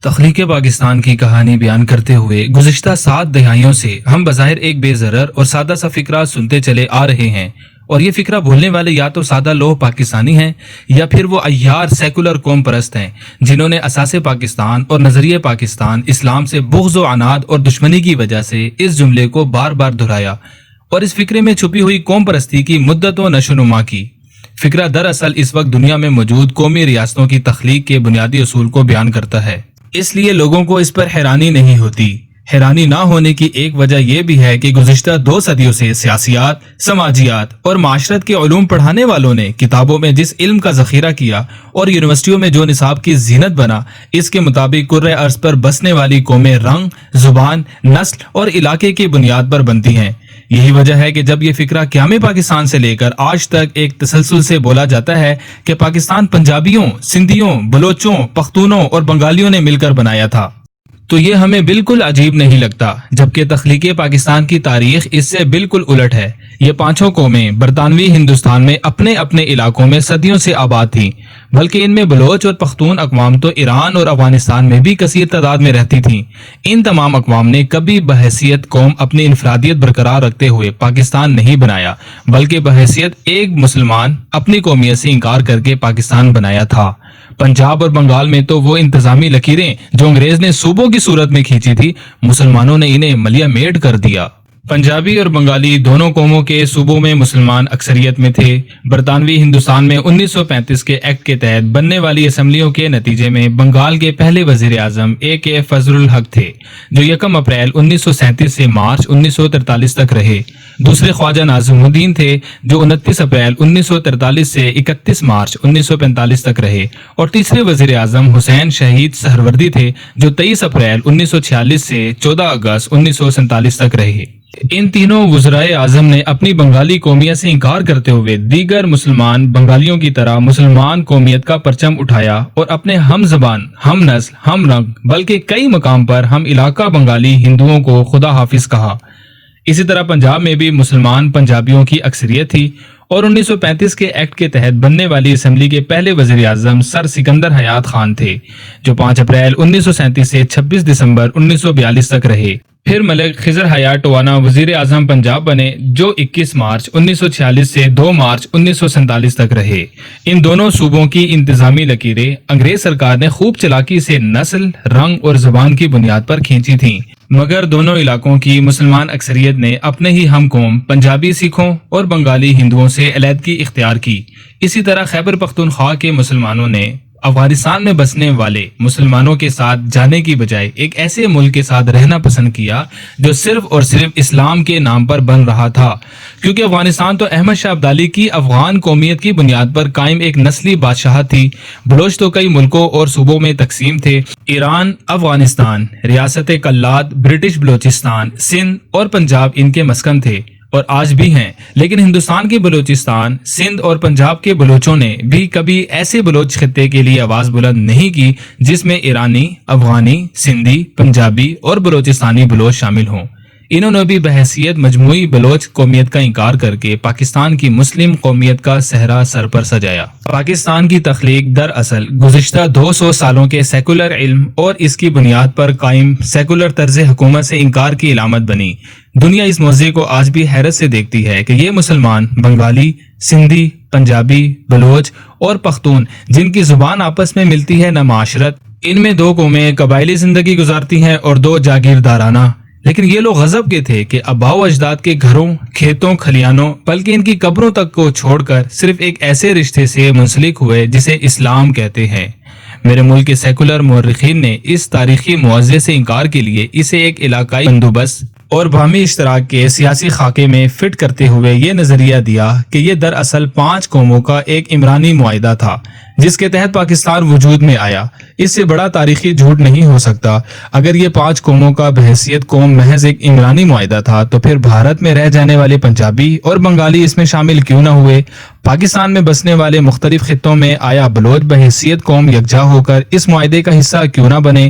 تخلیق پاکستان کی کہانی بیان کرتے ہوئے گزشتہ 7 دہائیوں سے ہم بظاہر ایک بے ضرر اور سادہ سا فکرہ سنتے چلے آ رہے ہیں، اور یہ فکرہ بولنے والے یا تو سادہ لوح پاکستانی ہیں یا پھر وہ عیار سیکولر قوم پرست ہیں جنہوں نے اساس پاکستان اور نظریہ پاکستان اسلام سے بغض و عناد اور دشمنی کی وجہ سے اس جملے کو بار بار دہرایا اور اس فکرے میں چھپی ہوئی قوم پرستی کی مدت و نشو و نما کی۔ فکرہ دراصل اس وقت دنیا میں موجود قومی ریاستوں کی تخلیق کے بنیادی اصول کو بیان کرتا ہے، اس لیے لوگوں کو اس پر حیرانی نہیں ہوتی۔ حیرانی نہ ہونے کی ایک وجہ یہ بھی ہے کہ گزشتہ 2 صدیوں سے سیاسیات، سماجیات اور معاشرت کے علوم پڑھانے والوں نے کتابوں میں جس علم کا ذخیرہ کیا اور یونیورسٹیوں میں جو نصاب کی زینت بنا، اس کے مطابق کرۂ ارض پر بسنے والی قومیں رنگ، زبان، نسل اور علاقے کی بنیاد پر بنتی ہیں۔ یہی وجہ ہے کہ جب یہ فکرہ قیام پاکستان سے لے کر آج تک ایک تسلسل سے بولا جاتا ہے کہ پاکستان پنجابیوں، سندھیوں، بلوچوں، پختونوں اور بنگالیوں نے مل کر بنایا تھا، تو یہ ہمیں بالکل عجیب نہیں لگتا، جبکہ تخلیق پاکستان کی تاریخ اس سے بالکل الٹ ہے۔ یہ 5 قومیں برطانوی ہندوستان میں اپنے اپنے علاقوں میں صدیوں سے آباد تھیں، بلکہ ان میں بلوچ اور پختون اقوام تو ایران اور افغانستان میں بھی کثیر تعداد میں رہتی تھیں۔ ان تمام اقوام نے کبھی بحیثیت قوم اپنی انفرادیت برقرار رکھتے ہوئے پاکستان نہیں بنایا، بلکہ بحیثیت ایک مسلمان اپنی قومیت سے انکار کر کے پاکستان بنایا تھا۔ پنجاب اور بنگال میں تو وہ انتظامی لکیریں جو انگریز نے صوبوں کی صورت میں کھینچی تھی، مسلمانوں نے انہیں ملیا میٹ کر دیا۔ پنجابی اور بنگالی دونوں قوموں کے صوبوں میں مسلمان اکثریت میں تھے۔ برطانوی ہندوستان میں 1935 کے ایکٹ کے تحت بننے والی اسمبلیوں کے نتیجے میں بنگال کے پہلے وزیر اعظم A.K. فضل الحق تھے، جو 1 اپریل 1937 سے مارچ 1943 تک رہے۔ دوسرے خواجہ ناظم الدین تھے، جو 29 اپریل 1943 سے 31 مارچ 1945 تک رہے، اور تیسرے وزیر اعظم حسین شہید سہروردی تھے، جو 23 اپریل 1946 سے 14 اگست 1947 تک رہے۔ ان تینوں وزرائے اعظم نے اپنی بنگالی قومیت سے انکار کرتے ہوئے دیگر مسلمان بنگالیوں کی طرح مسلمان قومیت کا پرچم اٹھایا اور اپنے ہم زبان، ہم نسل، ہم رنگ، بلکہ کئی مقام پر ہم علاقہ بنگالی ہندوؤں کو خدا حافظ کہا۔ اسی طرح پنجاب میں بھی مسلمان پنجابیوں کی اکثریت تھی، اور 1935 کے ایکٹ کے تحت بننے والی اسمبلی کے پہلے وزیر اعظم سر سکندر حیات خان تھے، جو 5 اپریل 1937 سے 26 دسمبر 1942 تک رہے۔ پھر ملک خضر حیات ٹوانا وزیر اعظم پنجاب بنے، جو 21 مارچ 1946 سے 2 مارچ 1947 تک رہے۔ ان دونوں صوبوں کی انتظامی لکیریں انگریز سرکار نے خوب چلاکی سے نسل، رنگ اور زبان کی بنیاد پر کھینچی تھیں، مگر دونوں علاقوں کی مسلمان اکثریت نے اپنے ہی ہم قوم پنجابی سکھوں اور بنگالی ہندوؤں سے علیحدگی اختیار کی۔ اسی طرح خیبر پختونخوا کے مسلمانوں نے افغانستان میں بسنے والے مسلمانوں کے ساتھ جانے کی بجائے ایک ایسے ملک کے ساتھ رہنا پسند کیا جو صرف اور صرف اسلام کے نام پر بن رہا تھا، کیونکہ افغانستان تو احمد شاہ ابدالی کی افغان قومیت کی بنیاد پر قائم ایک نسلی بادشاہت تھی۔ بلوچ تو کئی ملکوں اور صوبوں میں تقسیم تھے، ایران، افغانستان، ریاست کلات، برٹش بلوچستان، سندھ اور پنجاب ان کے مسکن تھے اور آج بھی ہیں، لیکن ہندوستان کے بلوچستان، سندھ اور پنجاب کے بلوچوں نے بھی کبھی ایسے بلوچ خطے کے لیے آواز بلند نہیں کی جس میں ایرانی، افغانی، سندھی، پنجابی اور بلوچستانی بلوچ شامل ہوں۔ انہوں نے بھی بحیثیت مجموعی بلوچ قومیت کا انکار کر کے پاکستان کی مسلم قومیت کا صحرا سر پر سجایا۔ پاکستان کی تخلیق دراصل گزشتہ 200 سالوں کے سیکولر علم اور اس کی بنیاد پر قائم سیکولر طرز حکومت سے انکار کی علامت بنی۔ دنیا اس موضوع کو آج بھی حیرت سے دیکھتی ہے کہ یہ مسلمان بنگالی، سندھی، پنجابی، بلوچ اور پختون، جن کی زبان آپس میں ملتی ہے نہ معاشرت، ان میں 2 قومیں قبائلی زندگی گزارتی ہیں اور 2 جاگیردارانہ، لیکن یہ لوگ غضب کے تھے کہ آباء و اجداد کے گھروں، کھیتوں، کھلیانوں، بلکہ ان کی قبروں تک کو چھوڑ کر صرف ایک ایسے رشتے سے منسلک ہوئے جسے اسلام کہتے ہیں۔ میرے ملک کے سیکولر مورخین نے اس تاریخی معاوضے سے انکار کے لیے اسے ایک علاقائی بندوبست اور باہمی اشتراک کے سیاسی خاکے میں فٹ کرتے ہوئے یہ نظریہ دیا کہ یہ دراصل 5 قوموں کا ایک عمرانی معاہدہ تھا جس کے تحت پاکستان وجود میں آیا۔ اس سے بڑا تاریخی جھوٹ نہیں ہو سکتا۔ اگر یہ 5 قوموں کا بحیثیت قوم محض ایک عمرانی معاہدہ تھا تو پھر بھارت میں رہ جانے والے پنجابی اور بنگالی اس میں شامل کیوں نہ ہوئے؟ پاکستان میں بسنے والے مختلف خطوں میں آیا بلوچ بحیثیت قوم یکجا ہو کر اس معاہدے کا حصہ کیوں نہ بنے؟